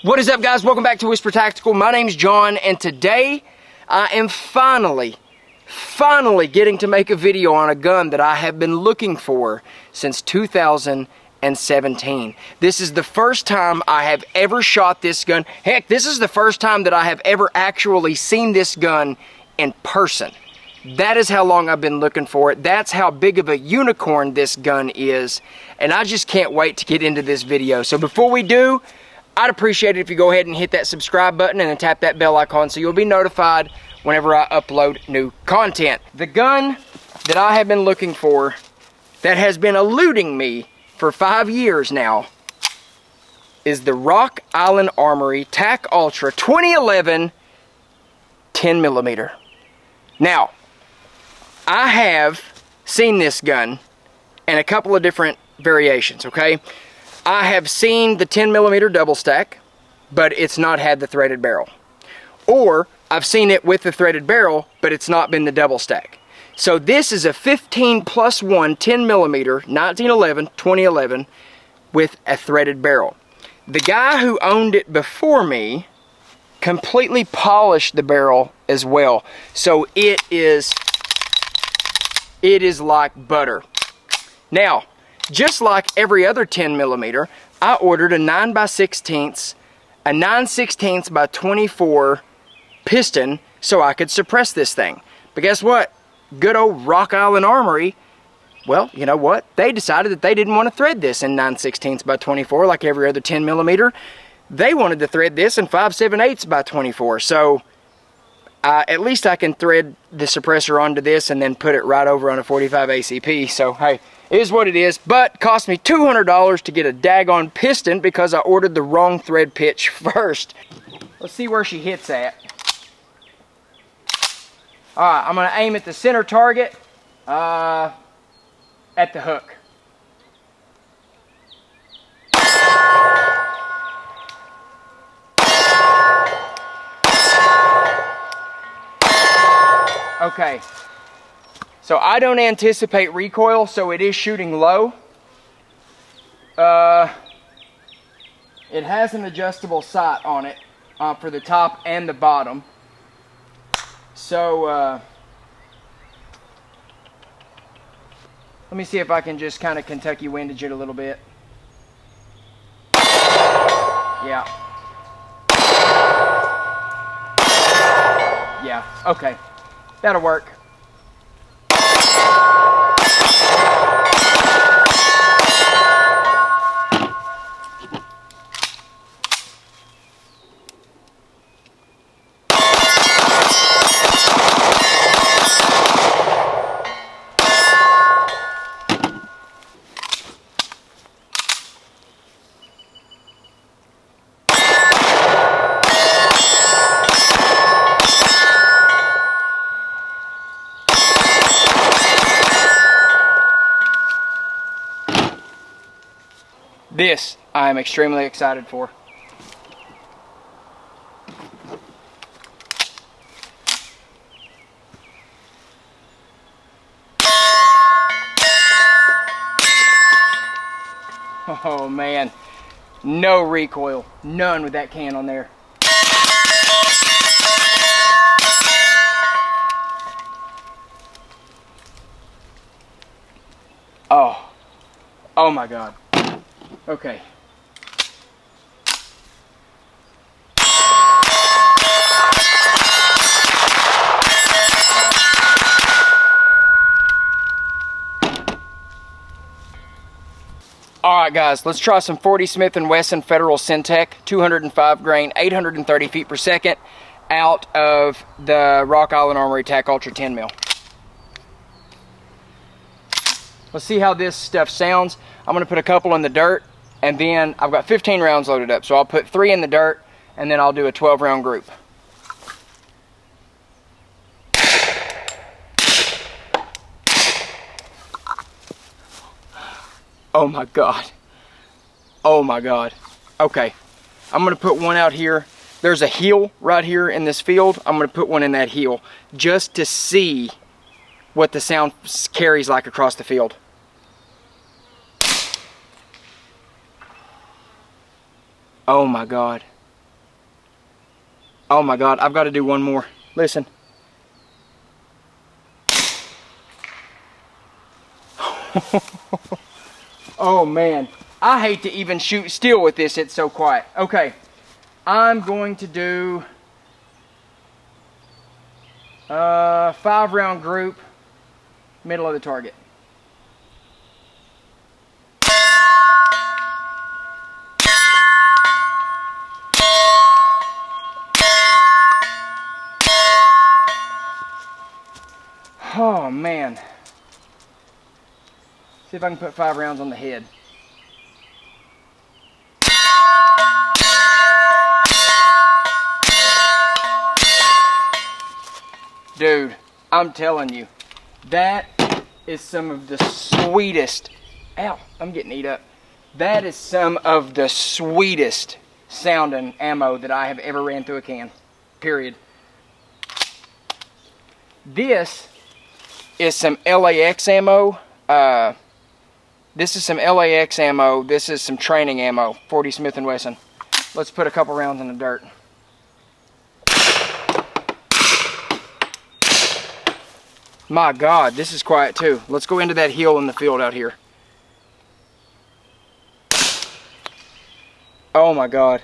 What is up, guys? Welcome back to Whisper Tactical. My name's John, and today I am finally getting to make a video on a gun that I have been looking for since 2017. This is the first time I have ever shot this gun. Heck, this is the first time that I have ever actually seen this gun in person. That is how long I've been looking for it. That's how big of a unicorn this gun is, and I just can't wait to get into this video. So before we do, I'd appreciate it if you go ahead and hit that subscribe button and then tap that bell icon so you'll be notified whenever I upload new content. The gun that I have been looking for, that has been eluding me for 5 years now, is the Rock Island Armory TAC Ultra 2011 10mm. Now, I have seen this gun in a couple of different variations, okay? I have seen the 10mm double stack, but it's not had the threaded barrel. Or I've seen it with the threaded barrel, but it's not been the double stack. So this is a 15+1 10mm 2011 with a threaded barrel. The guy who owned it before me completely polished the barrel as well. So it is like butter. Now, just like every other 10mm, I ordered a 9x16, a 9/16 by 24 piston so I could suppress this thing. But guess what? Good old Rock Island Armory, well, you know what? They decided that they didn't want to thread this in 9/16 by 24 like every other 10mm. They wanted to thread this in 5/7/8 by 24. So at least I can thread the suppressor onto this and then put it right over on a 45 ACP. So hey, it is what it is, but cost me $200 to get a daggone piston because I ordered the wrong thread pitch first. Let's see where she hits at. Alright, I'm going to aim at the center target at the hook. Okay. So I don't anticipate recoil, so it is shooting low. It has an adjustable sight on it for the top and the bottom. So let me see if I can just kind of Kentucky windage it a little bit. Yeah. Yeah, okay. That'll work. This I am extremely excited for. Oh man, no recoil, none with that can on there. Oh my God. Okay. Alright guys, let's try some 40 Smith & Wesson Federal Syntech 205 grain, 830 feet per second out of the Rock Island Armory TAC Ultra 10mm. Let's see how this stuff sounds. I'm going to put a couple in the dirt, and then I've got 15 rounds loaded up, so I'll put 3 in the dirt, and then I'll do a 12-round group. Oh my God. Oh my God. Okay, I'm going to put one out here. There's a hill right here in this field. I'm going to put one in that hill just to see what the sound carries like across the field. Oh my God. Oh my God, I've got to do one more. Listen. Oh man, I hate to even shoot steel with this, it's so quiet. Okay, I'm going to do a 5-round group, middle of the target. Oh man. See if I can put 5 rounds on the head. Dude, I'm telling you, that is some of the sweetest, ow, I'm getting eat up. That is some of the sweetest sounding ammo that I have ever ran through a can, period. This is some LAX ammo. This is some LAX ammo. This is some training ammo, 40 Smith & Wesson. Let's put a couple rounds in the dirt. My God, this is quiet too. Let's go into that hill in the field out here. Oh my God.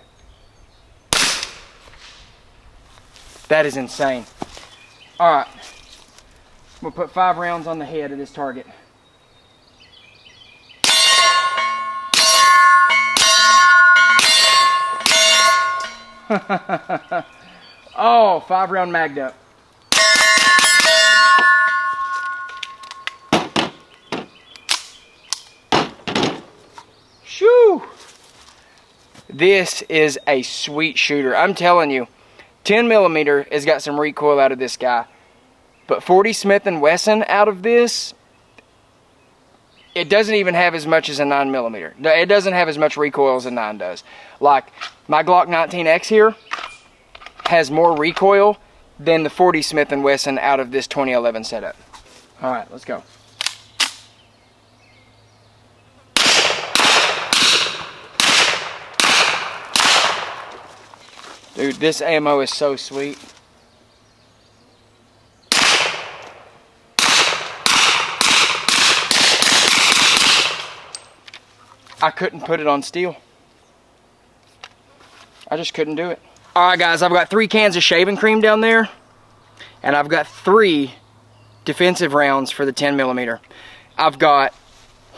That is insane. All right, we'll put 5 rounds on the head of this target. Oh, 5-round magged up. Shoo! This is a sweet shooter. I'm telling you, 10mm has got some recoil out of this guy. But 40 Smith & Wesson out of this, it doesn't even have as much as a 9mm. It doesn't have as much recoil as a 9 does. Like, my Glock 19X here has more recoil than the 40 Smith & Wesson out of this 2011 setup. All right, let's go. Dude, this ammo is so sweet. I couldn't put it on steel. I just couldn't do it. All right, guys, I've got 3 cans of shaving cream down there, and I've got 3 defensive rounds for the 10mm. I've got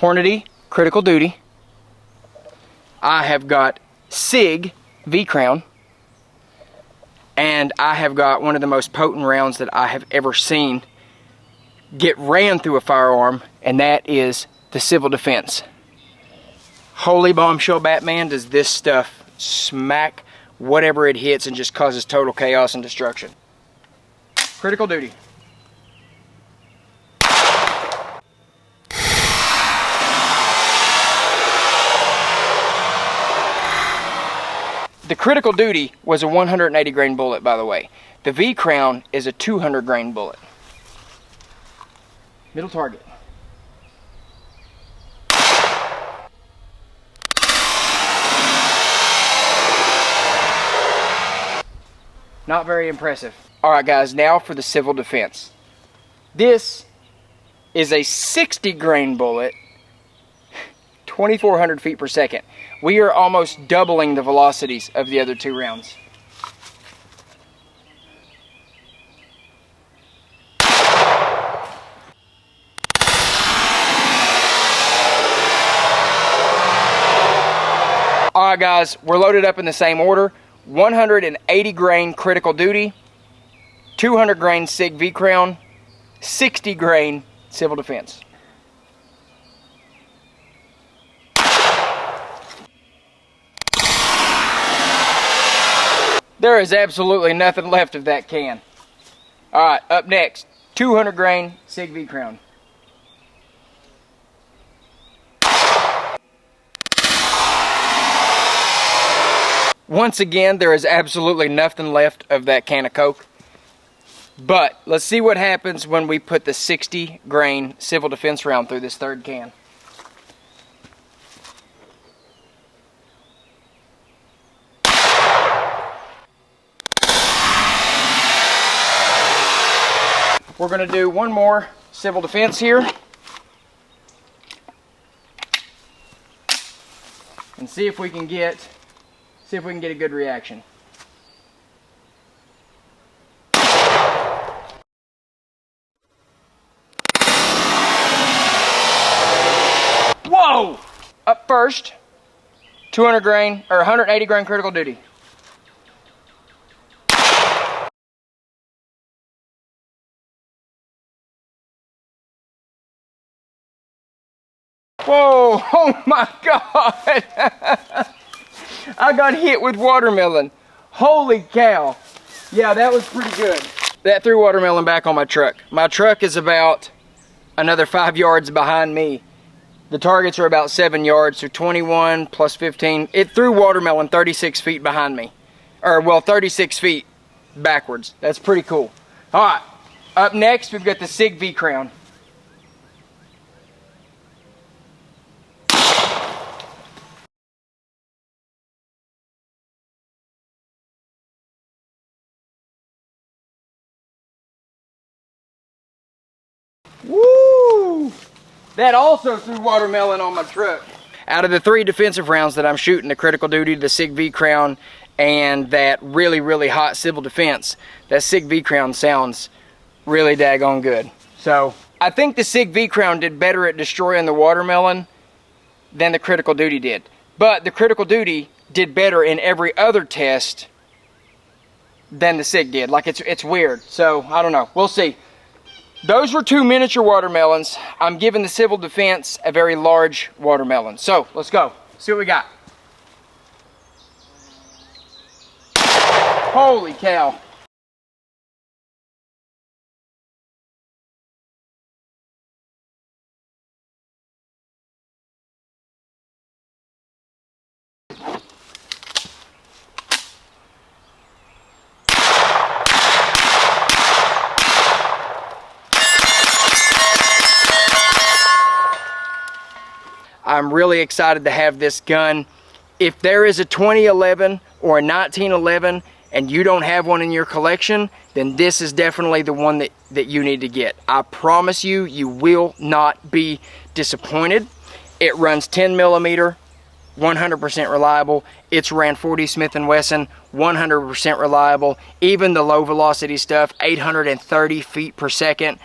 Hornady Critical Duty. I have got SIG V-Crown. And I have got one of the most potent rounds that I have ever seen get ran through a firearm, and that is the Civil Defense. Holy bombshell, Batman, does this stuff smack whatever it hits and just causes total chaos and destruction. Critical Duty. The Critical Duty was a 180 grain bullet, by the way. The V-Crown is a 200 grain bullet. Middle target. Not very impressive. Alright guys, now for the Civil Defense. This is a 60 grain bullet, 2,400 feet per second. We are almost doubling the velocities of the other 2 rounds. Alright guys, we're loaded up in the same order. 180 grain Critical Duty, 200 grain SIG V-Crown, 60 grain Civil Defense. There is absolutely nothing left of that can. Alright, up next, 200 grain SIG V-Crown. Once again, there is absolutely nothing left of that can of Coke. But let's see what happens when we put the 60 grain Civil Defense round through this 3rd can. We're gonna do one more civil defense here. And see if we can get a good reaction. Whoa! Up first, 200 grain, or 180 grain critical duty. Whoa, oh my God. I got hit with watermelon. Holy cow. Yeah, that was pretty good. That threw watermelon back on my truck. My truck is about another 5 yards behind me. The targets are about 7 yards, so 21 plus 15. It threw watermelon 36 feet behind me. Or, well, 36 feet backwards. That's pretty cool. All right, up next, we've got the SIG V-Crown. Woo! That also threw watermelon on my truck. Out of the 3 defensive rounds that I'm shooting, the critical duty, the SIG V-Crown, and that really, really hot civil defense, that SIG V-Crown sounds really daggone good. So, I think the SIG V-Crown did better at destroying the watermelon than the critical duty did. But the critical duty did better in every other test than the SIG did. Like, it's weird. So, I don't know. We'll see. Those were 2 miniature watermelons. I'm giving the civil defense a very large watermelon. So, let's go. See what we got. Holy cow. I'm really excited to have this gun. If there is a 2011 or a 1911 and you don't have one in your collection, then this is definitely the one that you need to get. I promise you, you will not be disappointed. It runs 10 millimeter, 100% reliable. It's ran 40 Smith & Wesson, 100% reliable. Even the low velocity stuff, 830 feet per second.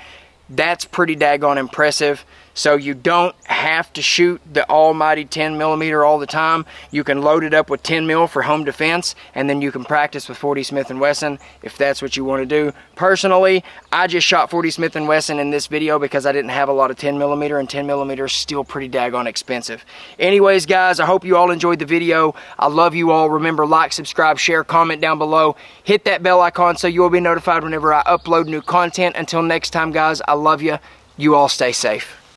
That's pretty daggone impressive. So you don't have to shoot the almighty 10 millimeter all the time. You can load it up with 10 mil for home defense, and then you can practice with 40 Smith & Wesson if that's what you want to do. Personally, I just shot 40 Smith & Wesson in this video because I didn't have a lot of 10 millimeter, and 10 millimeter is still pretty daggone expensive. Anyways, guys, I hope you all enjoyed the video. I love you all. Remember, like, subscribe, share, comment down below. Hit that bell icon so you will be notified whenever I upload new content. Until next time, guys, I love you. You all stay safe.